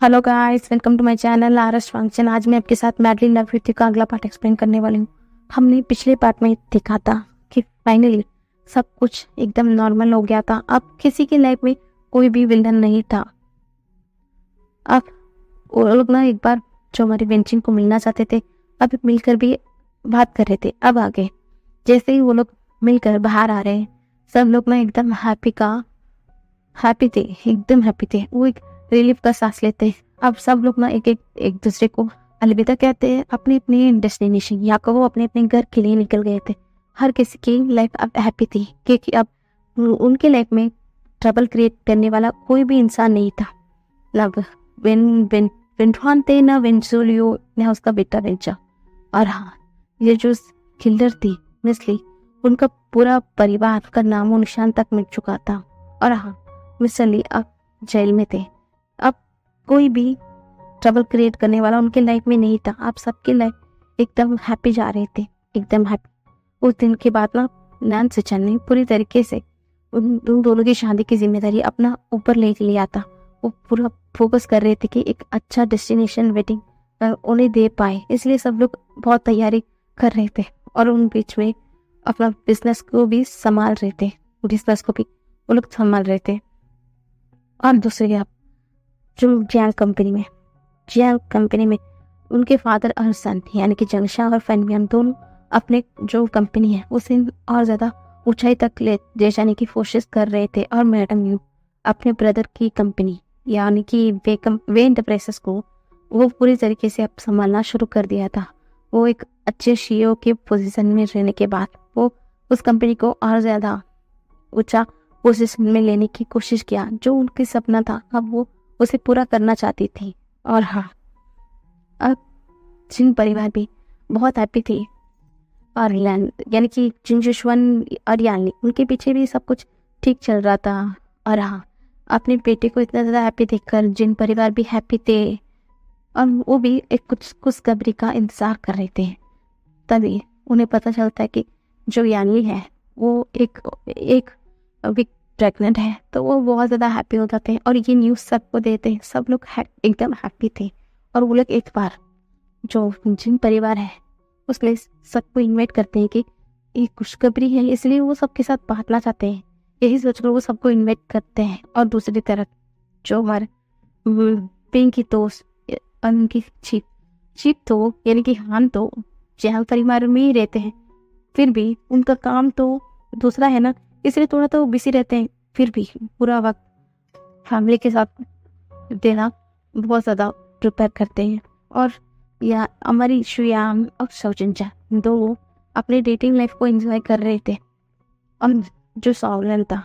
Hello guys, welcome to my channel RS function. आज मैं आपके साथ मैडली लव विथ यू का अगला पार्ट एक्सप्लेन करने वाली हूँ। हमने पिछले पार्ट में देखा था कि फाइनली सब कुछ एकदम नॉर्मल हो गया था। अब किसी की लाइफ में कोई भी विलन नहीं था। अब वो लोग ना एक बार जो हमारी वेंचिंग को मिलना चाहते थे, अब मिलकर भी बात कर रहे थे। अब आगे जैसे ही वो लोग मिलकर बाहर आ रहे हैं, सब लोग ना एकदम हैप्पी थे, एकदम हैप्पी थे। वो एक रिलीफ का सांस लेते हैं। अब सब लोग ना एक दूसरे को अलविदा कहते हैं, अपने अपने डेस्टिनेशन या कहो अपने अपने घर के लिए निकल गए थे। हर किसी की लाइफ अब हैप्पी थी, क्योंकि अब उनके लाइफ में ट्रबल क्रिएट करने वाला कोई भी इंसान नहीं था। ना विंटवान थे, ना वेंजुलियो, ना उसका बेटा वेंचा। और हाँ, ये जो किलर थी मिसली, उनका पूरा परिवार का नामो निशान तक मिट चुका था। और हाँ, मिस्टर ली अब जेल में थे। अब कोई भी ट्रबल क्रिएट करने वाला उनके लाइफ में नहीं था। आप सबके लाइफ एकदम हैप्पी जा रहे थे, एकदम हैप्पी। उस दिन के बाद ना नैन्सी सचिन ने पूरी तरीके से उन दोनों की शादी की जिम्मेदारी अपना ऊपर ले लिया था। वो पूरा फोकस कर रहे थे कि एक अच्छा डेस्टिनेशन वेडिंग उन्हें दे पाए, इसलिए सब लोग बहुत तैयारी कर रहे थे। और उन बीच में अपना बिजनेस को भी संभाल रहे थे, बिजनेस को भी वो लोग संभाल रहे थे। और दूसरी आप जो जियांग कंपनी में उनके फादर और सन यानी कि जंगशा और फैनमियन दोनों अपने जो कंपनी है उसे और ज़्यादा ऊंचाई तक ले जाने की कोशिश कर रहे थे। और मैडम यू अपने ब्रदर की कंपनी यानी कि वे इंटरप्राइजेस को वो पूरी तरीके से अब संभालना शुरू कर दिया था। वो एक अच्छे सीईओ के पोजीशन में रहने के बाद वो उस कंपनी को और ज़्यादा ऊंचा पोजीशन में लेने की कोशिश किया। जो उनकी सपना था अब वो उसे पूरा करना चाहती थी। और हाँ, अब जिन परिवार भी बहुत हैप्पी थी, और यानी कि जिनजुशवन और यानली, उनके पीछे भी सब कुछ ठीक चल रहा था। और हाँ, अपने बेटे को इतना ज़्यादा हैप्पी देखकर जिन परिवार भी हैप्पी थे, और वो भी एक कुछ खुशखबरी का इंतज़ार कर रहे थे। तभी उन्हें पता चलता है कि जो यानली है वो एक वीक प्रेग्नेंट है। तो वो बहुत ज़्यादा हैप्पी हो जाते हैं और ये न्यूज़ सबको देते हैं। सब लोग एकदम हैप्पी थे। और वो लोग एक बार जो जिन परिवार है उसमें सबको इनवाइट करते हैं कि ये खुशखबरी है, इसलिए वो सबके साथ बांटना चाहते हैं। यही सोचकर वो सबको इनवाइट करते हैं। और दूसरी तरफ जो हमारे पिंक की दोस्त उनकी चीप तो यानी कि हान तो जहाँ परिवार में ही रहते हैं, फिर भी उनका काम तो दूसरा है ना, इसलिए थोड़ा तो बिजी रहते हैं। फिर भी पूरा वक्त फैमिली के साथ देना बहुत ज़्यादा प्रिपेयर करते हैं। और या हमारी शुयाम और सौजन्या दो अपने डेटिंग लाइफ को एंजॉय कर रहे थे। और जो सौलन था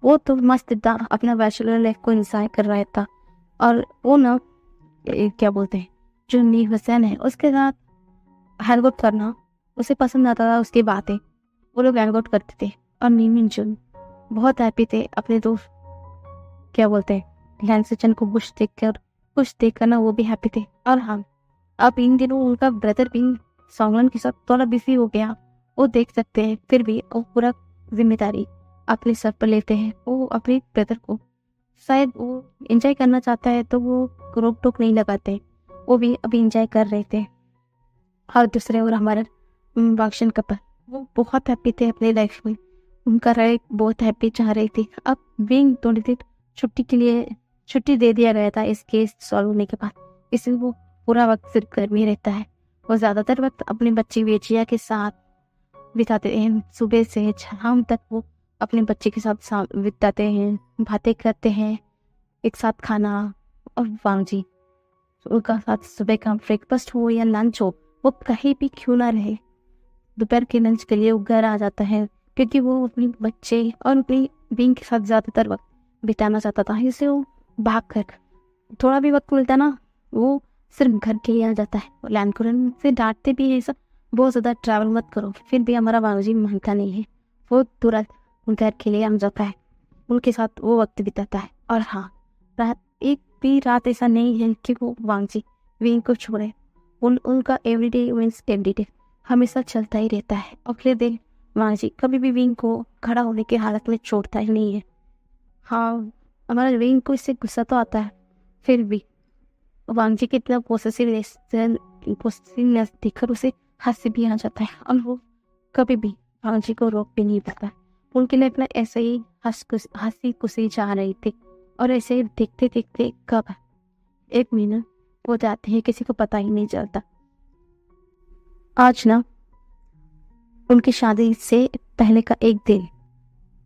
वो तो मस्त था, अपना बैचलर लाइफ को एंजॉय कर रहा था। और वो ना क्या बोलते हैं, जो नीर हुसैन है उसके साथ हैंग आउट करना उसे पसंद आता था, उसकी बातें वो लोग हैंग आउट करते थे। और नीमिन जुन बहुत हैप्पी थे अपने दोस्त क्या बोलते हैं लैंग सचिन को खुश देखकर ना वो भी हैप्पी थे। और हाँ, अब इन दिनों उनका ब्रदर भी सोंगलन के साथ थोड़ा बिजी हो गया, वो देख सकते हैं। फिर भी वो पूरा जिम्मेदारी अपने सर पर लेते हैं। वो अपने ब्रदर को शायद वो एंजॉय करना चाहता है तो वो रोक टोक नहीं लगाते, वो भी अभी एंजॉय कर रहे थे। और दूसरे और हमारा बाक्शन कपल वो बहुत हैप्पी थे अपने लाइफ में। उनका लाइफ बहुत हैप्पी चाह रही थी। अब विंग थोड़ी देर छुट्टी के लिए छुट्टी दे दिया गया था इस केस सॉल्व होने के बाद, इसलिए वो पूरा वक्त सिर्फ घर में रहता है। वो ज़्यादातर वक्त अपने बच्चे वेचिया के साथ बिताते हैं। सुबह से शाम तक वो अपने बच्चे के साथ बिताते हैं, बातें करते हैं, एक साथ खाना। और वांग जी उनका साथ सुबह का ब्रेकफास्ट हो या लंच हो, वो कहीं भी क्यों ना रहे, दोपहर के लंच के लिए वो घर आ जाता है, क्योंकि वो अपने बच्चे और अपनी बींग के साथ ज़्यादातर वक्त बिताना चाहता था। इसलिए वो भाग कर थोड़ा भी वक्त मिलता ना वो सिर्फ घर के लिए आ जाता है। लैंकुरन से डांटते भी है सब, बहुत ज़्यादा ट्रैवल मत करो, फिर भी हमारा बाबूजी मानता नहीं है। वो तुरंत घर के लिए आ जाता है, उनके साथ वो वक्त बिताता है। और हाँ, एक भी रात ऐसा नहीं है कि वो वांगजी विंग को छोड़े। उनका एवरीडे मीन्स एवरीडे हमेशा चलता ही रहता है। अगले दिन वांगजी कभी भी विंग को खड़ा होने की हालत में छोड़ता ही नहीं है। हाँ, हमारा विंग को इससे गुस्सा तो आता है, फिर भी वांगजी की इतना पोसेसिवनेस देखकर उसे हंसी भी आ जाता है और वो कभी भी वांगजी को रोक भी नहीं पाता। उनकी लाइफ में ऐसे ही हंसी खुशी जा रही थी और ऐसे ही देखते देखते कब 1 महीना हो जाते हैं किसी को पता ही नहीं चलता। आज ना उनकी शादी से पहले का एक दिन,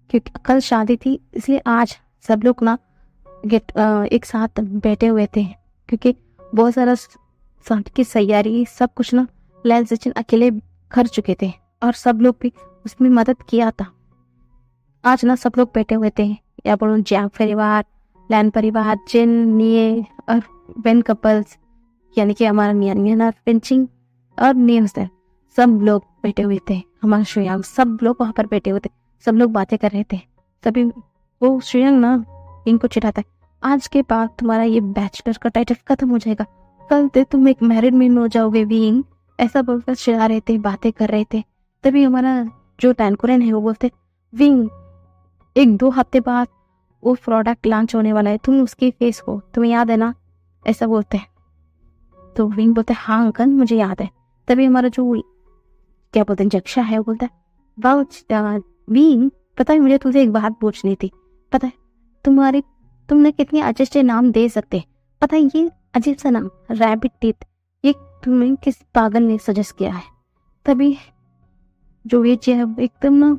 क्योंकि कल शादी थी इसलिए आज सब लोग ना एक साथ बैठे हुए थे, क्योंकि बहुत सारा शादी की तैयारी सब कुछ ना लैन सचिन अकेले कर चुके थे और सब लोग भी उसमें मदद किया था। आज ना सब लोग बैठे हुए थे, या बोलो जैक परिवार, लैन परिवार, जिन, निये और बेन कपल्स, यानी कि हमारा निया पिंचिंग और न्यूज़, सब लोग बैठे हुए थे। हमारा श्रेयांग, सब लोग वहां पर बैठे हुए थे, सब लोग बातें कर रहे थे। तभी वो श्रेयांग ना इनको चिढ़ाता है, आज के बाद तुम्हारा ये बैचलर का टाइटल खत्म हो जाएगा, कल से तुम एक मैरिड मैन हो जाओगे विंग, ऐसा बोलकर चिढ़ा रहे थे, बातें कर रहे थे। तभी हमारा जो टैनकुरन है वो बोलते, विंग 1-2 हफ्ते बाद वो प्रोडक्ट लॉन्च होने वाला है, तुम उसकी फेस हो, तुम्हें याद है ना, ऐसा बोलते हैं। तो विंग बोलते हाँ अंकल मुझे याद है। तभी हमारा जो क्या बोलते हैं जक्षा है वो बोलता है, वाह विंग, पता है मुझे तुझे एक बात पूछनी थी, पता है तुमने कितने अच्छे अच्छे नाम दे सकते, पता है ये अजीब सा नाम रैबिट टीथ, ये तुम्हें किस पागल ने सजेस्ट किया है। तभी जो ये है एकदम ना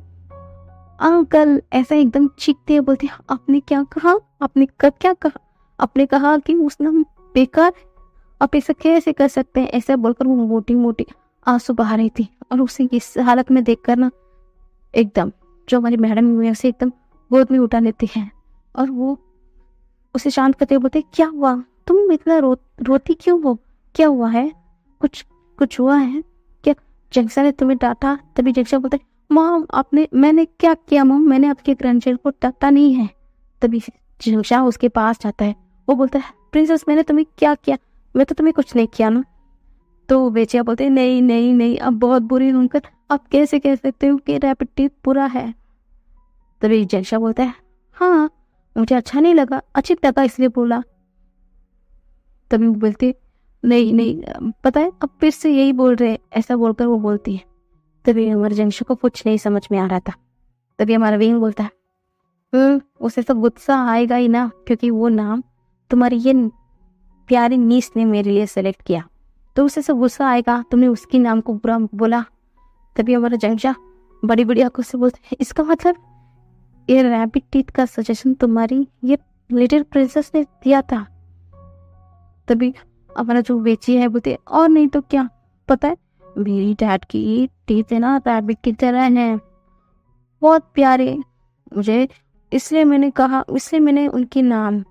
अंकल ऐसा एकदम चीखते हैं, बोलते हैं आपने क्या कहा, आपने कब क्या कहा, आपने कहा कि उस नाम बेकार, आप ऐसा कैसे कर सकते हैं, ऐसा बोलकर वो मोटी मोटी आंसू बहा रही थी। और उसे इस हालत में देखकर ना एकदम जो हमारी मैडम हुई उसे एकदम गोद में उठा लेती है और वो उसे शांत करते हुए बोलते क्या हुआ, तुम इतना रोती क्यों हो, क्या हुआ है, कुछ हुआ है क्या, जंक्शन ने तुम्हें डांटा। तभी जंक्शन बोलते मॉम मैंने क्या किया मॉम, मैंने आपके ग्रैंडचाइल्ड को डांटा नहीं है। तभी जंक्शन उसके पास जाता है, वो बोलता है प्रिंसेस मैंने तुम्हें क्या किया, मैं तो तुम्हें कुछ नहीं किया ना। तो बेचिया बोलते नहीं नहीं नहीं, अब बहुत बुरी होकर आप कैसे कह सकते हो कि रैबिट टीथ बुरा है। तभी जंक्शन बोलता है हाँ मुझे अच्छा नहीं लगा, अजीब लगा इसलिए बोला। तभी वो बोलती नहीं नहीं पता है अब फिर से यही बोल रहे, ऐसा बोलकर वो बोलती है। तभी हमारे जंक्शन को कुछ नहीं समझ में आ रहा था। तभी हमारा विंग बोलता है उसे तो गुस्सा आएगा ही ना, क्योंकि वो नाम तुम्हारी ये प्यारी नीस ने मेरे लिए सेलेक्ट किया, तो उसे सब गुस्सा आएगा, तुमने उसकी नाम को बुरा बोला। तभी हमारा जंक्शन बड़ी बड़ी आंखों से बोलते हैं इसका मतलब ये रैबिट टीथ का सजेशन तुम्हारी ये लिटिल प्रिंसेस ने दिया था। तभी हमारा जो बेची है बोलते और नहीं तो क्या, पता है मेरी डैड की टीथ है ना रैबिट की तरह है, बहुत प्यारे, मुझे इसलिए मैंने उनकी नाम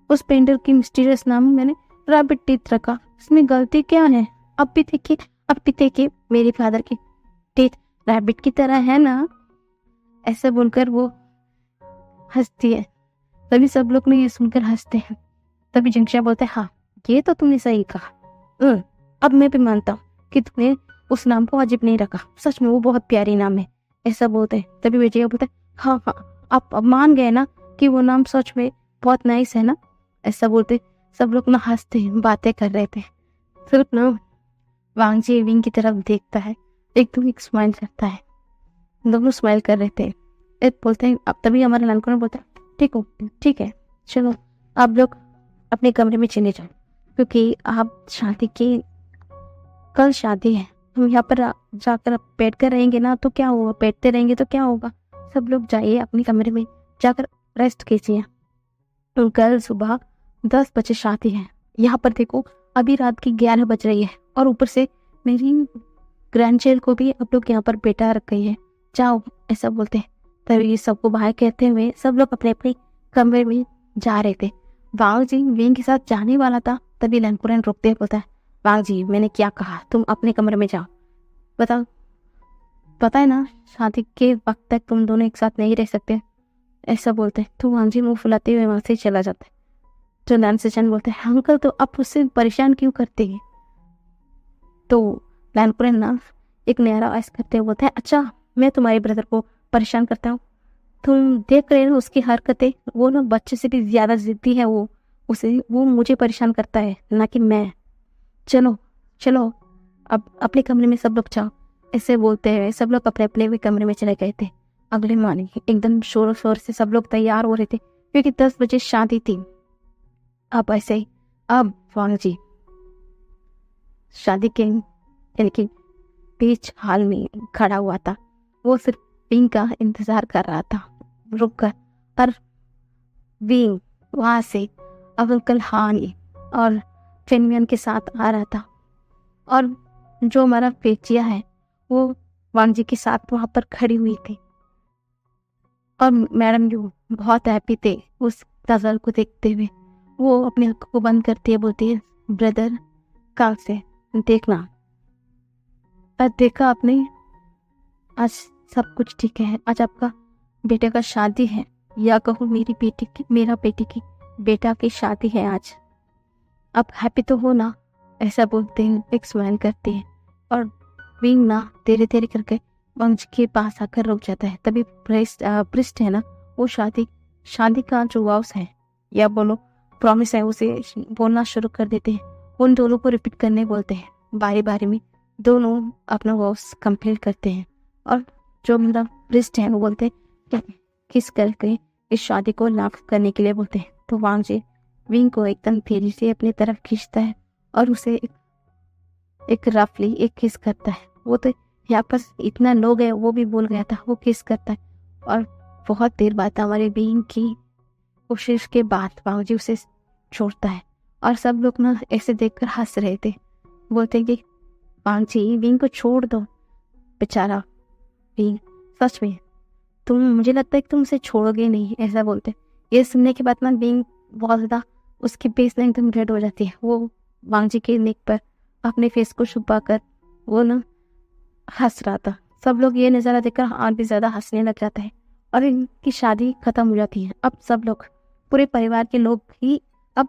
उस पेंटर की मिस्टीरियस नाम मैंने रैबिट टीथ रखा, इसमें गलती क्या है। अब भी देखिए मेरे फादर की टीथ रैबिट की तरह है ना, ऐसा बोलकर वो हंसती है। तभी सब लोग ने ये सुनकर हंसते हैं। तभी जंक्शन बोलते हैं हाँ ये तो तुमने सही कहा, अब मैं भी मानता हूँ कि तुमने उस नाम को अजीब नहीं रखा, सच में वो बहुत प्यारी नाम है, ऐसा बोलते हैं। तभी विजय बोलते हाँ आप अब मान गए ना कि वो नाम सच में बहुत नाइस है ना, ऐसा बोलते सब लोग ना हंसते हैं, बातें कर रहे थे। सिर्फ ना वांगजी विंग की तरफ देखता है, एकदम एक स्माइल करता है, दोनों स्माइल कर रहे थे। एक बोलते हैं अब तभी हमारा लड़कों ने बोलता ठीक है चलो आप लोग अपने कमरे में चले जाओ, क्योंकि आप कल शादी है, हम यहाँ पर जाकर बैठ कर रहेंगे ना तो क्या होगा, बैठते रहेंगे तो क्या होगा, सब लोग जाइए अपने कमरे में जाकर रेस्ट कीजिए, तो कल सुबह 10 बजे शादी है। यहाँ पर देखो अभी रात की 11 बज रही है और ऊपर से मेरी ग्रैंडचाइल्ड को भी आप लोग यहाँ पर बैठा रख गई है, जाओ, ऐसा बोलते हैं। तभी सबको बाय कहते हुए सब लोग अपने अपने कमरे में जा रहे थे। वांग जी विंग के साथ जाने वाला था, तभी लैंकुरन रोकते बोलता है वांग जी मैंने क्या कहा, तुम अपने कमरे में जाओ, बताओ पता है ना शादी के वक्त तक तुम दोनों एक साथ नहीं रह सकते, ऐसा बोलते हैं। तो वांग जी मुंह फुलाते हुए वहां से चला जाता है। तो लैंसचन बोलते हैं अंकल तो आप उससे परेशान क्यों करते हैं। तो लैंकुरन ना एक नया आवाज करते हुए बोलते हैं अच्छा मैं तुम्हारे ब्रदर को परेशान करता हूँ, तुम देख रहे हो उसकी हरकतें, वो ना बच्चे से भी ज्यादा जिद्दी है, वो उसे वो मुझे परेशान करता है, ना कि मैं। चलो चलो, अब अपने कमरे में सब लोग जाओ। ऐसे बोलते हुए सब लोग अपने अपने कमरे में चले गए थे। अगले मॉर्निंग एकदम शोर शोर से सब लोग तैयार हो रहे थे, क्योंकि 10 बजे शादी थी। अब ऐसे ही अब वांग जी शादी के यानी कि बीच हॉल में खड़ा हुआ था। वो सिर्फ विंग का इंतजार कर रहा था, रुक कर। पर विंग वहां से अब अंकल हानी और फेनमियन के साथ आ रहा था, और जो हमारा पेचिया है वो वांग जी के साथ वहां पर खड़ी हुई थी। और मैडम यू बहुत हैप्पी थे उस नजर को देखते हुए। वो अपनी आंखों को बंद करती है, बोलती है, ब्रदर कल से देखना। पर देखा आपने, आज सब कुछ ठीक है। आज आपका बेटे का शादी है, या कहो मेरा बेटी की बेटा की शादी है आज। आप हैप्पी तो हो ना? ऐसा बोलते हैं, एक स्माइल करती है। और विंग ना धीरे धीरे करके वंश के पास आकर रुक जाता है। तभी प्रिस्ट है ना, वो शादी का जो वाउस है या बोलो प्रॉमिस है, उसे बोलना शुरू कर देते हैं। उन दोनों को रिपीट करने बोलते हैं, बारी बारी में दोनों अपना वाउस कंप्लीट करते हैं। और जो मेरा प्रिस्ट है वो बोलते हैं कि किस करके इस शादी को लाभ करने के लिए बोलते हैं। तो वांग जी विंग को एकदम तेजी से अपनी तरफ खींचता है और उसे एक रफली एक किस करता है। वो तो यहाँ पर इतना लोग है, वो भी भूल गया था, वो किस करता है। और बहुत देर बाद हमारे विंग की कोशिश के बाद वांग जी उसे छोड़ता है। और सब लोग ना ऐसे देखकर हंस रहे थे, बोलते कि वांग जी विंग को छोड़ दो, बेचारा विंग, सच में मुझे लगता है कि तुम उसे छोड़ोगे नहीं, ऐसा बोलते। ये सुनने के बाद ना विंग बहुत ज्यादा उसकी फेस ना एकदम रेड हो जाती है। वो वांग जी के नेक पर अपने फेस को छुपा कर वो ना हंस रहा था। सब लोग ये नज़ारा देखकर और भी ज्यादा हंसने लग जाता है और इनकी शादी खत्म हो जाती है। अब सब लोग, पूरे परिवार के लोग ही अब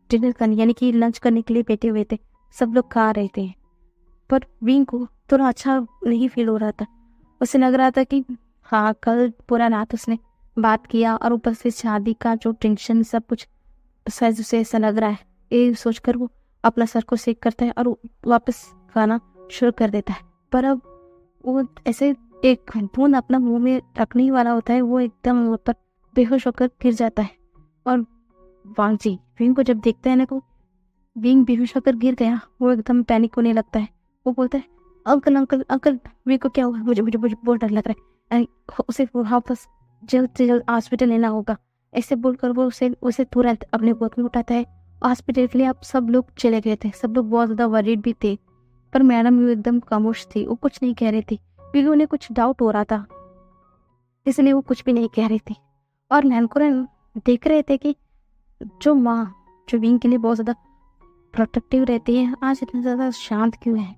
डिनर करने यानी कि लंच करने के लिए बैठे हुए थे। सब लोग खा रहे थे, पर विंग को थोड़ा अच्छा नहीं फील हो रहा था। उसे लग रहा था कि हाँ, कल पूरा रात उसने बात किया और ऊपर से शादी का जो टेंशन सब कुछ शायद उसे ऐसा लग रहा है। ये सोचकर वो अपना सर को सेक करता है और वापस खाना शुरू कर देता है। पर अब वो ऐसे एक बूंद अपना मुंह में रखने ही वाला होता है, वो एकदम वहाँ पर बेहोश होकर गिर जाता है। और वांग जी विंग को जब देखता है ना को विंग बेहोश होकर गिर गया, वो एकदम पैनिक होने लगता है। वो बोलता है, अंकल अंकल अंकल, विंग को क्या हुआ? मुझे मुझे मुझे बहुत डर लग रहा है, उसे वापस जल्द से जल्द हॉस्पिटल लेना होगा। ऐसे बोलकर वो उसे तुरंत अपने गोद में उठाता है। हॉस्पिटल के लिए अब सब लोग चले गए थे। सब लोग बहुत ज्यादा वरीड भी थे, पर मैडम यू एकदम खामोश थी, वो कुछ नहीं कह रही थी, क्योंकि उन्हें कुछ डाउट हो रहा था, इसलिए वो कुछ भी नहीं कह रही थी। और लैनकुरन देख रहे थे कि जो माँ जो विंग के लिए बहुत ज्यादा प्रोटेक्टिव रहती है, आज इतना ज्यादा शांत क्यों है।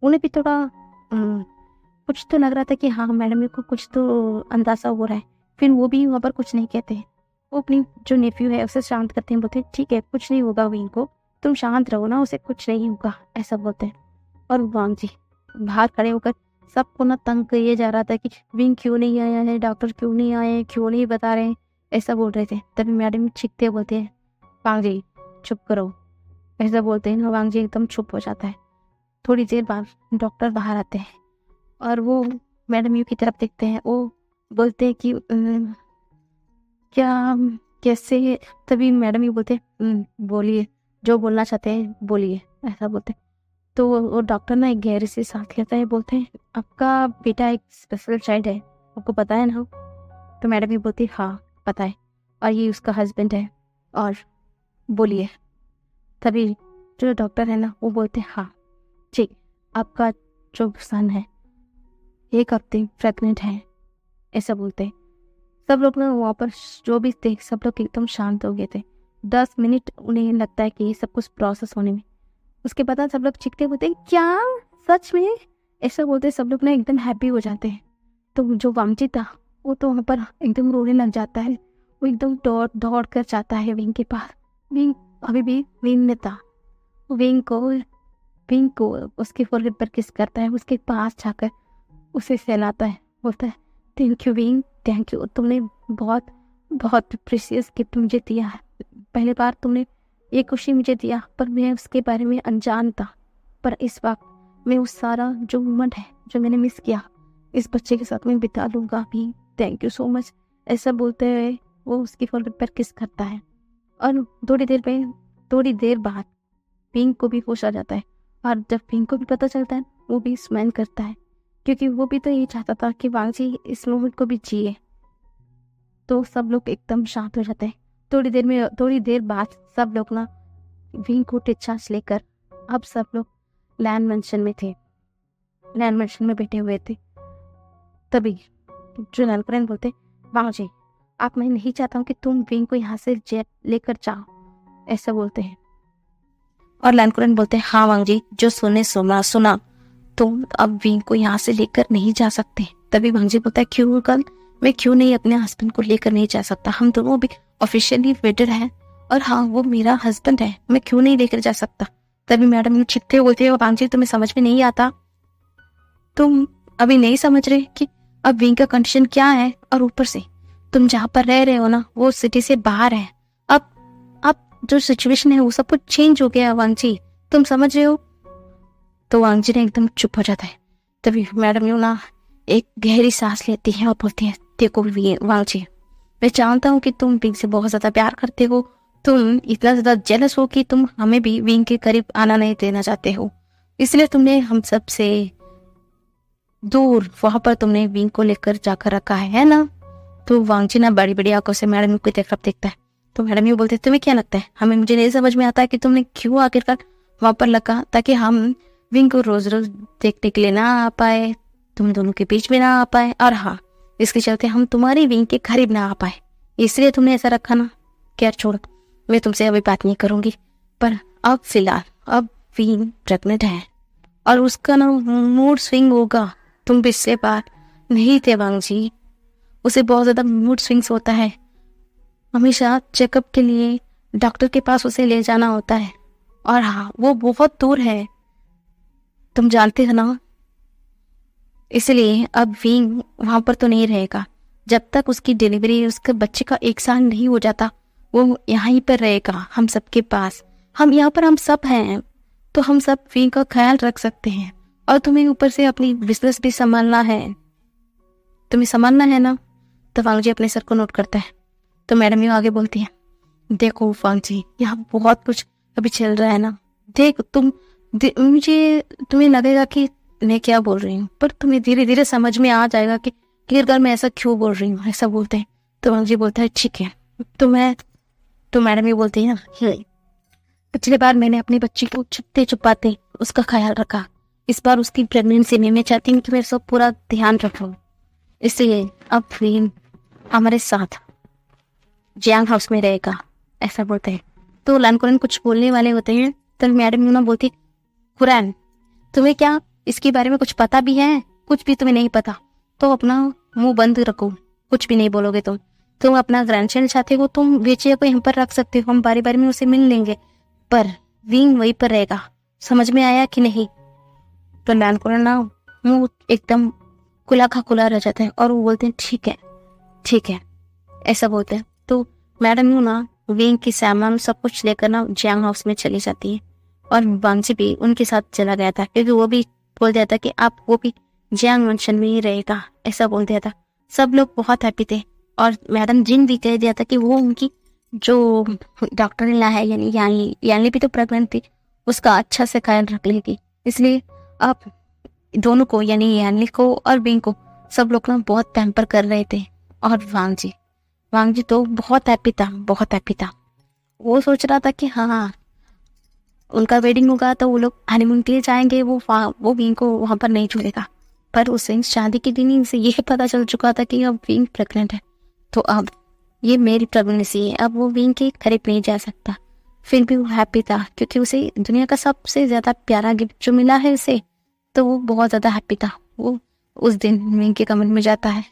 उन्हें भी थोड़ा कुछ तो लग रहा था कि हाँ, मैडम को कुछ तो अंदाजा हो रहा है। फिर वो भी वहाँ पर कुछ नहीं कहते हैं। वो अपनी जो नेफ्यू है उसे शांत करते हैं, बोलते हैं ठीक है, कुछ नहीं होगा विंग को, तुम शांत रहो ना, उसे कुछ नहीं होगा, ऐसा बोलते हैं। और वांग जी बाहर खड़े होकर सबको ना तंग किए जा रहा था कि विंग क्यों नहीं आया है, डॉक्टर क्यों नहीं आए, क्यों नहीं बता रहे हैं, ऐसा बोल रहे थे। तभी मैडम चीखते बोलते हैं, वांग जी चुप करो, ऐसा बोलते हैं। वांग जी एकदम चुप हो जाता है। थोड़ी देर बाद डॉक्टर बाहर आते हैं और वो मैडम यू की तरफ देखते हैं। वो बोलते हैं कि क्या कैसे। तभी मैडम यू बोलते हैं, बोलिए, जो बोलना चाहते हैं बोलिए, ऐसा बोलते हैं। तो वो डॉक्टर ना एक गहरी सी सांस लेता है, बोलते हैं, आपका बेटा एक स्पेशल चाइल्ड है, आपको पता है ना? तो मैडम यू बोलती है, हाँ पता है, और ये उसका हस्बैंड है, और बोलिए। तभी जो डॉक्टर है ना वो बोलते हैं, हाँ ठीक, आपका जो सन है 1 हफ्ते प्रेग्नेंट है, ऐसा बोलते हैं। सब लोग ना वहाँ पर जो भी थे सब लोग एकदम शांत हो गए थे। 10 मिनट उन्हें लगता है कि ये सब कुछ प्रोसेस होने में। उसके बाद सब लोग चीखते बोलते हैं, क्या सच में? ऐसा बोलते सब लोग ना एकदम हैप्पी हो जाते हैं। तो जो वामची था वो तो वहाँ पर एकदम रोने लग जाता है। वो एकदम दौड़ दौड़ कर जाता है विंग के पास। विंग अभी भी विंग में था। विंग को उसके फोrehead पर किस करता है, उसके पास जाकर उसे सहलाता है, बोलता है, thank you wing, thank you, तुमने बहुत बहुत प्रीशियस गिफ्ट मुझे दिया है। पहली बार तुमने ये खुशी मुझे दिया, पर मैं उसके बारे में अनजान था। पर इस वक्त मैं उस सारा जो मोमेंट है जो मैंने मिस किया, इस बच्चे के साथ मैं बिता लूँगा भी। Thank you so much. ऐसा बोलते हुए वो उसकी फोrehead पर किस करता है और थोड़ी देर बाद पिंक को भी होश आ जाता है। और जब पिंक को भी पता चलता है, वो भी स्माइल करता है, क्योंकि वो भी तो यही चाहता था कि वांगजी इस मोमेंट को भी जिए। तो सब लोग एकदम शांत हो जाते हैं। थोड़ी देर बाद सब लोग ना विंग को डिस्चार्ज लेकर, अब सब लोग लैंड मेंशन में थे, लैंड मेंशन में बैठे हुए थे। तभी जो लैंड बोलते, वांगजी आप, मैं नहीं चाहता हूँ कि तुम विंग को यहाँ से लेकर जाओ, ऐसा बोलते हैं। और लैंड बोलते हैं, हाँ वांगजी, जो सुना, तुम अब विंग को यहाँ से लेकर नहीं जा सकते। तभी वांगजी बोलता है, क्यों कल मैं क्यों नहीं अपने हस्बैंड को लेकर नहीं जा सकता? हम दोनों भी ऑफिशियली वेडेड हैं और हाँ, वो मेरा हस्बैंड है, मैं क्यों नहीं लेकर जा सकता? तभी मैडम ने छिपते बोलते हैं, वांगजी तुम्हें समझ में नहीं आता? तुम अभी नहीं समझ रहे कि अब विंग का कंडीशन क्या है? और ऊपर से तुम जहाँ पर रह रहे हो ना, वो सिटी से बाहर है। अब जो सिचुएशन है वो सब कुछ चेंज हो गया वांगजी, तुम समझ रहे हो? तो वांगजी ने एकदम चुप हो जाता है। तभी मैडम यू ना एक गहरी सांस लेती है और बोलती है, देखो वांगजी, मैं जानता हूँ कि तुम विंग से बहुत ज्यादा प्यार करते हो, तुम इतना ज्यादा जेलस हो कि तुम हमें भी विंग के करीब आना नहीं देना चाहते हो, इसलिए तुमने हम सब से दूर वहां पर तुमने विंग को लेकर जाकर रखा है ना? तो वांगजी ना बड़ी बड़ी आंखों से मैडम को तरफ देखता है। तो मैडम यू बोलते, तुम्हें क्या लगता है, हमें मुझे नहीं समझ में आता है कि तुमने क्यों आखिरकार वहां पर लगा, ताकि हम विंग को रोज रोज देखने के लिए ना आ पाए, तुम दोनों के बीच में ना आ पाए, और हाँ, इसके चलते हम तुम्हारी विंग के करीब ना आ पाए, इसलिए तुमने ऐसा रखा ना? क्या छोड़, मैं तुमसे अभी बात नहीं करूंगी, पर अब फिलहाल अब विंग प्रेग्नेंट है और उसका ना मूड स्विंग होगा। तुम पिछले बार नहीं थे वांगजी, उसे बहुत ज्यादा मूड स्विंग्स होता है, हमेशा चेकअप के लिए डॉक्टर के पास उसे ले जाना होता है, और हाँ, वो बहुत दूर है, तुम जानते हो ना? इसलिए अब विंग वहां पर तो नहीं रहेगा, जब तक उसकी डिलीवरी उसके बच्चे का 1 साल नहीं हो जाता, वो यहीं पर रहेगा हम सबके पास। हम यहाँ पर हम सब हैं, तो हम सब विंग का ख्याल रख सकते हैं, और तुम्हें ऊपर से अपनी बिजनेस भी संभालना है, तुम्हें संभालना है ना? तो वांगजी अपने सर को नोट करता है। तो मैडम यू आगे बोलती है, देखो वांगजी, यहाँ बहुत कुछ अभी चल रहा है ना, देख मुझे तुम्हें लगेगा कि मैं क्या बोल रही हूँ, पर तुम्हें धीरे धीरे समझ में आ जाएगा कि आखिरकार मैं ऐसा क्यों बोल रही हूँ, ऐसा बोलते हैं। तो वांगजी बोलता है, ठीक है। तो मैडम ये बोलती है ना, पिछली बार मैंने अपनी बच्ची को छुपते छुपाते उसका ख्याल रखा, इस बार उसकी प्रेगनेंसी में मैं चाहती हूँ कि मैं सब पूरा ध्यान रखूँ, इसलिए अब विंग हमारे साथ जियांग हाउस में रहेगा, ऐसा बोलते हैं। तो लैंकुरन कुछ बोलने वाले होते हैं, तब मैडम यूना बोलती, कुरैन, तुम्हें क्या इसके बारे में कुछ पता भी है? कुछ भी तुम्हें नहीं पता तो अपना मुंह बंद रखो, कुछ भी नहीं बोलोगे तुम अपना ग्रैंडचाइल्ड चाहते हो, तुम बेचिया को यहाँ पर रख सकते हो, हम बारी बारी में उसे मिल लेंगे, पर विंग वहीं पर रहेगा, समझ में आया कि नहीं? तो लैंकुरन ना मुंह एकदम खुला रह जाता है और वो बोलते हैं, ठीक है, ऐसा बोलते हैं। तो मैडम यू ना विंग की सामान सब कुछ लेकर ना जियांग हाउस में चली जाती है, और वांगजी भी उनके साथ चला गया था, क्योंकि वो भी बोल दिया था कि वो भी जियांग मेंशन में ही रहेगा, ऐसा बोल दिया था। सब लोग बहुत हैप्पी थे, और मैडम जिन भी कह दिया था कि वो उनकी जो डॉक्टर ला है, यानी यानी भी तो प्रेग्नेंट थी, उसका अच्छा से ख्याल रख लेगी, इसलिए अब दोनों को, यानी यानी को और विंग को सब लोग ना बहुत पैम्पर कर रहे थे। और वांगजी तो बहुत हैप्पी था। वो सोच रहा था कि हाँ, उनका वेडिंग होगा तो वो लोग हनीमून के लिए जाएंगे, वो विंग को वहां पर नहीं छोड़ेगा, पर उसे शादी के दिन से यह पता चल चुका था कि अब विंग प्रेग्नेंट है, तो अब ये मेरी प्रेगनेंसी है, अब वो विंग के करीब नहीं जा सकता। फिर भी वो हैप्पी था, क्योंकि उसे दुनिया का सबसे ज्यादा प्यारा गिफ्ट जो मिला है उसे, तो वो बहुत ज्यादा हैप्पी था। वो उस दिन विंग के कमरे में जाता है,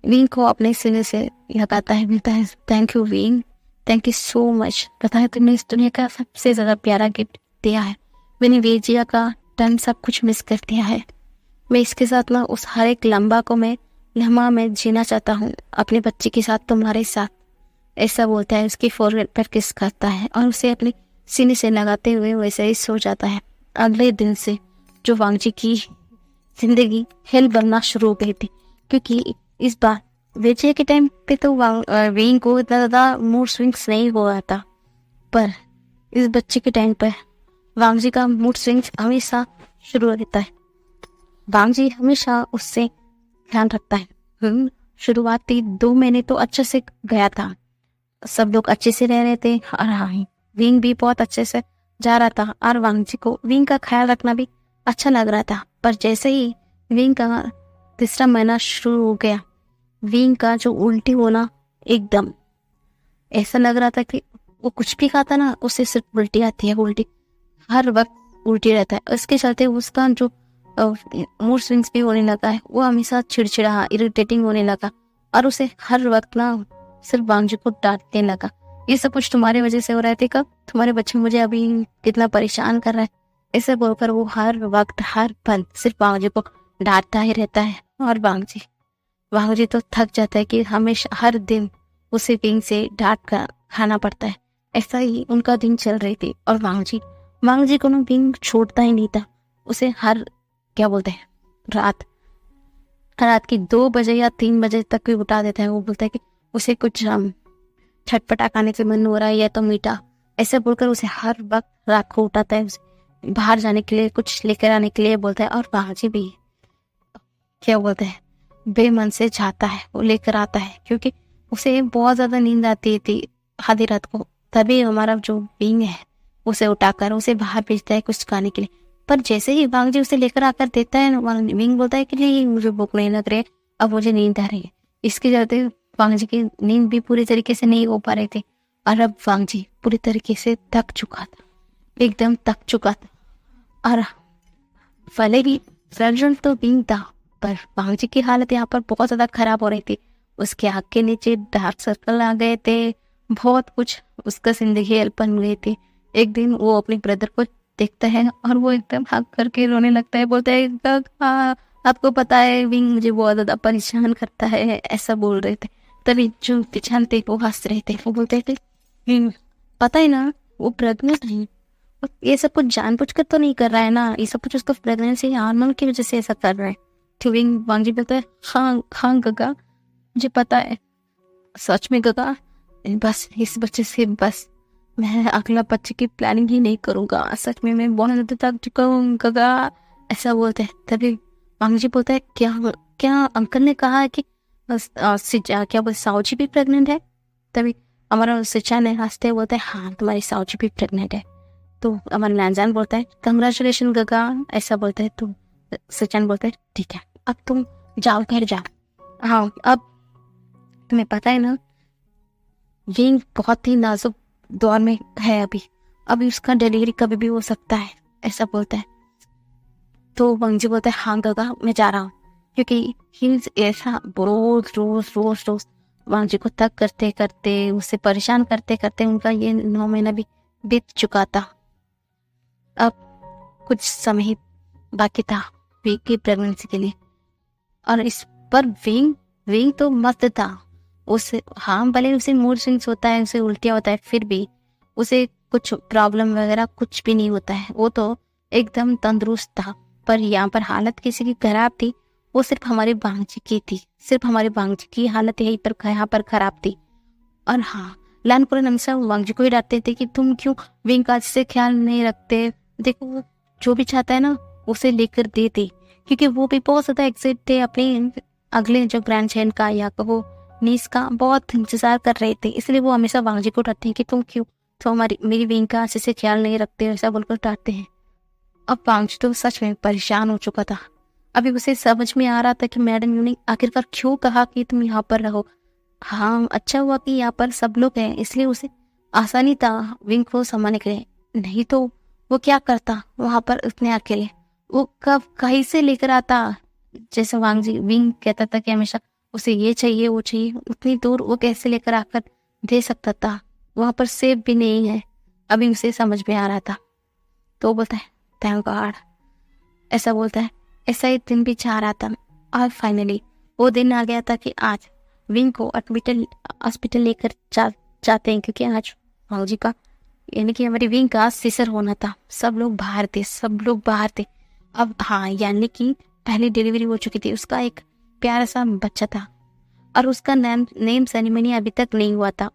विंग को अपने सीने से लगाता है, मिलता है, thank you wing, thank you so much, पता है तुमने इस दुनिया का सबसे ज्यादा प्यारा गिफ्ट दिया है, मैंने वेजिया का टन सब कुछ मिस कर दिया है, मैं इसके साथ ना उस हर एक लम्बा को मैं जीना चाहता हूँ अपने बच्चे के साथ, तुम्हारे साथ, ऐसा बोलता है, उसकी फोरहेड पर किस करता है और उसे अपने सीने से लगाते हुए वैसे ही सो जाता है। अगले दिन से जो वांगजी की जिंदगी हेल बनना शुरू हो गई थी, क्योंकि इस बार वेचे के टाइम पे तो विंग को इतना ज़्यादा मूड स्विंग्स नहीं हुआ था, पर इस बच्चे के टाइम पर वांगजी का मूड स्विंग्स हमेशा शुरू रहता है। वांगजी हमेशा उससे ध्यान रखता है। शुरुआती 2 महीने तो अच्छे से गया था, सब लोग अच्छे से रह रहे थे और हाँ, विंग भी बहुत अच्छे से जा रहा था और वांगजी को विंग का ख्याल रखना भी अच्छा लग रहा था। पर जैसे ही विंग का 3रा महीना शुरू हो गया, विंग का जो उल्टी होना, एकदम ऐसा लग रहा था कि वो कुछ भी खाता ना उसे सिर्फ उल्टी आती है, उल्टी हर वक्त उल्टी रहता है। इसके चलते उसका जो मूड स्विंग्स भी होने लगा है, वो हमेशा चिड़चिड़ा इरिटेटिंग होने लगा और उसे हर वक्त ना सिर्फ वांगजी को डांटने लगा। ये सब कुछ तुम्हारी वजह से हो रहा है, कब तुम्हारे बच्चे मुझे अभी कितना परेशान कर रहा है, ऐसे बोलकर वो हर वक्त हर पल सिर्फ वांगजी को डांटता ही रहता है। और वांगजी तो थक जाता है कि हमेशा हर दिन उसे विंग से डांट कर खाना पड़ता है। ऐसा ही उनका दिन चल रही थी और वांगजी को ना विंग छोड़ता ही नहीं था। उसे हर क्या बोलते हैं रात की 2 बजे या 3 बजे तक भी उठा देता है। वो बोलता है कि उसे कुछ छटपटा खाने का मन हो रहा है या तो मीठा, ऐसे बोलकर उसे हर वक्त रात को उठाता है, उसे बाहर जाने के लिए कुछ लेकर आने के लिए बोलता है। और वांगजी भी क्या बोलते हैं बेमन से जाता है, वो लेकर आता है, क्योंकि उसे बहुत ज्यादा नींद आती थी आधी रात को। तभी हमारा जो विंग है उसे उठाकर उसे बाहर भेजता है कुछ खाने के लिए। पर जैसे ही वांगजी उसे लेकर आकर देता है, विंग बोलता है कि नहीं मुझे भूख नहीं लग रही है, अब मुझे नींद आ रही है। इसके चलते वांगजी की नींद भी पूरी तरीके से नहीं हो पा रही थी और अब वांगजी पूरी तरीके से थक चुका था, एकदम थक चुका था। और भले ही सर्जन तो विंग था, पर वांगजी की हालत यहाँ पर बहुत ज्यादा खराब हो रही थी। उसके आँख के नीचे डार्क सर्कल आ गए थे, बहुत कुछ उसका जिंदगी हेल्प बन गई थी। एक दिन वो अपने ब्रदर को देखता है और वो एकदम हक करके रोने लगता है, बोलता है आपको पता है विंग मुझे बहुत ज्यादा परेशान करता है, ऐसा बोल रहे थे। तभी जो पीछे थे वो हंस रहे थे, वो बोलते थे पता है ना वो प्रेग्नेंट है, ये सब कुछ जानबूझकर तो नहीं कर रहा है ना, ये सब कुछ उसको प्रेगनेंसी हार्मोन की वजह से ऐसा कर रहा है। तो वांगजी बोलता है हाँ गगा मुझे पता है, सच में गगा, बस इस बच्चे से बस मैं अगला बच्चे की प्लानिंग ही नहीं करूंगा, सच में मैं बहुत ज्यादा थक चुका हूँ गगा, ऐसा बोलते हैं। तभी वांगजी बोलता है क्या अंकल ने कहा है कि क्या बोलते साउजी भी प्रेग्नेंट है? तभी हमारा सिचा ने हंसते बोलता है हाँ तुम्हारी साउजी भी प्रेग्नेंट है। तो हमारा लैंजान बोलता है कंग्रेचुलेशन गगा, ऐसा बोलता है। तो सिचान बोलता है ठीक है अब तुम जाओ घर जाओ। हाँ अब तुम्हें पता है ना विंग बहुत ही नाजुक दौर में है, अभी उसका डिलीवरी कभी भी हो सकता है, ऐसा बोलता है। तो वांगजी बोलता है हाँ गगा मैं जा रहा हूँ, क्योंकि ऐसा रोज वांगजी को तक करते करते उसे परेशान करते करते उनका ये 9 महीना भी बीत चुका था। अब कुछ समय ही बाकी था विंग की प्रेगनेंसी के लिए और इस पर विंग तो मस्त था। उसे हाँ भले उसे मूड स्विंग्स होता है, उसे उल्टियाँ होता है, फिर भी उसे कुछ प्रॉब्लम वगैरह कुछ भी नहीं होता है, वो तो एकदम तंदुरुस्त था। पर यहाँ पर हालत किसी की खराब थी, वो सिर्फ हमारे वांगजी की थी, सिर्फ हमारे वांगजी की हालत यहाँ पर खराब थी। और हाँ लानपुरन हमेशा वांगजी को ही डांटते थे कि तुम क्यों विंग का से ख्याल नहीं रखते, देखो वो जो भी चाहता है ना उसे लेकर देते, क्योंकि वो भी बहुत ज्यादा एक्साइट थे अपने अगले जो ग्रैंड चाइल्ड का या कहो नीस का बहुत इंतजार कर रहे थे। इसलिए वो हमेशा वांगजी को डांटते हैं कि तुम क्यों तो मेरी विंग का अच्छे से ख्याल नहीं रखते, ऐसा बोलकर डांटते हैं। अब वांगजी तो सच में परेशान हो चुका था। अभी उसे समझ में आ रहा था कि मैडम यूनिक आखिरकार क्यों कहा कि तुम यहाँ पर रहो। हाँ अच्छा हुआ कि यहाँ पर सब लोग हैं, इसलिए उसे आसानी था विंग को संभालने के लिए, नहीं तो वो क्या करता वहां पर इतने अकेले, वो कब कहीं से लेकर आता। जैसे वांगजी विंग कहता था कि हमेशा उसे ये चाहिए वो चाहिए, उतनी दूर वो कैसे लेकर आकर दे सकता था, वहां पर सेफ भी नहीं है। अभी उसे समझ में आ रहा था तो बोलता है थैंक गॉड, ऐसा बोलता है। ऐसा ही दिन भी जा रहा था और फाइनली वो दिन आ गया था कि आज विंग को हॉस्पिटल लेकर चाहते हैं, क्योंकि आज भाऊ जी का यानी कि हमारी विंग का सीसर होना था। सब लोग बाहर थे, सब लोग बाहर थे। अब हाँ, यानी कि पहली डिलीवरी हो चुकी थी, उसका एक प्यारा सा बच्चा था और उसका नेम सेरेमनी अभी तक नहीं हुआ था,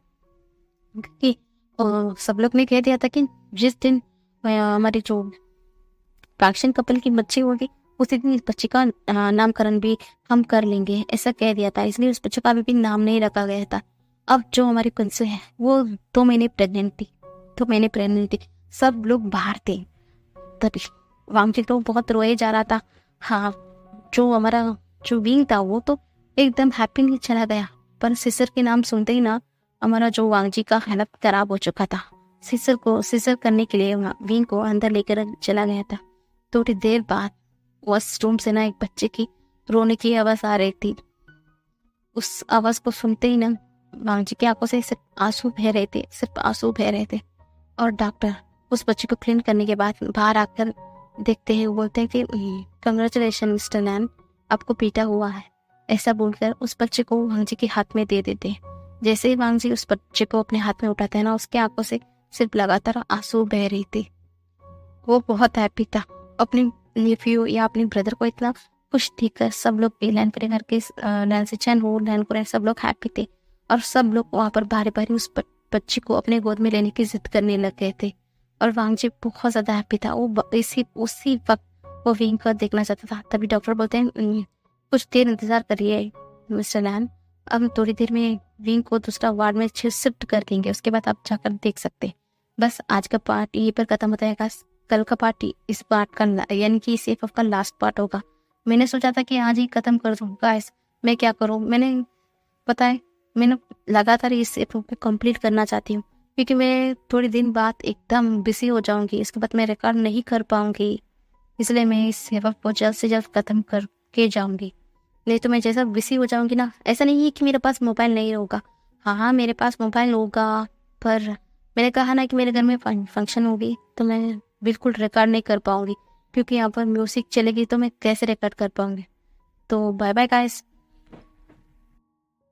क्योंकि सब लोग ने कह दिया था कि जिस दिन हमारी जो प्राक्शन कपल की बच्ची होगी उसी दिन इस बच्चे का नामकरण भी हम कर लेंगे, ऐसा कह दिया था। इसलिए उस बच्चे का अभी भी नाम नहीं रखा गया था। अब जो हमारी कंसु है वो 2 महीने प्रेग्नेंट थी, 2 महीने प्रेग्नेंट थी। सब लोग बाहर थे, तभी वामची तो बहुत रोए जा रहा था। हाँ, जो हमारा जो विंग था वो तो एकदम हैप्पीली चला गया, पर सिसर के नाम सुनते ही ना हमारा जो वांगजी का हालत खराब हो चुका था। सिसर करने के लिए विंग को अंदर लेकर चला गया था। थोड़ी देर बाद वॉशरूम से ना एक बच्चे की रोने की आवाज आ रही थी। उस आवाज को सुनते ही ना वांगजी की आंखों से सिर्फ आंसू बह रहे थे, सिर्फ आंसू बह रहे थे। और डॉक्टर उस बच्चे को क्लीन करने के बाद बाहर आकर देखते हैं, वो बोलते हैं कि कंग्रेचुलेशन मिस्टर नैन, आपको पीटा हुआ है। ऐसा बोलकर उस बच्चे को वांगजी के हाथ में दे देते हैं। जैसे ही वांगजी उस बच्चे को अपने हाथ में उठाते हैं ना, उसके आंखों से सिर्फ लगातार आंसू बह रही थी। वो बहुत हैप्पी था। अपनी नेफ्यू या अपने ब्रदर को इतना खुश देखकर सब लोग लैन करे करके नैन्सी चैन हो, लैन को सब लोग हैप्पी थे। और सब लोग वहाँ पर बारी बारी उस बच्ची को अपने गोद में लेने की जिद करने लग गए थे। और वांगजी बहुत ज़्यादा हैप्पी था। वो उसी वक्त वो विंग को देखना चाहता था। तभी डॉक्टर बोलते हैं कुछ देर इंतज़ार करिए मिस्टर लैन, अब हम थोड़ी देर में विंग को दूसरा वार्ड में शिफ्ट कर देंगे, उसके बाद आप जाकर देख सकते हैं। बस आज का पार्ट यहीं पर खत्म होता है गाइस। कल का पार्ट इस पार्ट का यानी कि इस एफ का लास्ट पार्ट होगा। मैंने सोचा था कि आज ही खत्म कर दूँ गाइस, मैं क्या करूँ, मैंने लगातार इस एफ को कंप्लीट करना चाहती हूँ, क्योंकि मैं थोड़ी दिन बाद एकदम बिजी हो जाऊंगी, इसके बाद मैं रिकॉर्ड नहीं कर पाऊंगी। इसलिए मैं इस सेवा को जल्द से जल्द खत्म करके जाऊंगी। नहीं तो मैं जैसा बिजी हो जाऊंगी ना, ऐसा नहीं है कि मेरे पास मोबाइल नहीं होगा, हाँ मेरे पास मोबाइल होगा, पर मैंने कहा ना कि मेरे घर में फंक्शन होगी तो मैं बिल्कुल रिकॉर्ड नहीं कर पाऊंगी, क्योंकि यहाँ पर म्यूजिक चलेगी तो मैं कैसे रिकॉर्ड कर पाऊंगी। तो बाय बाय गाइस।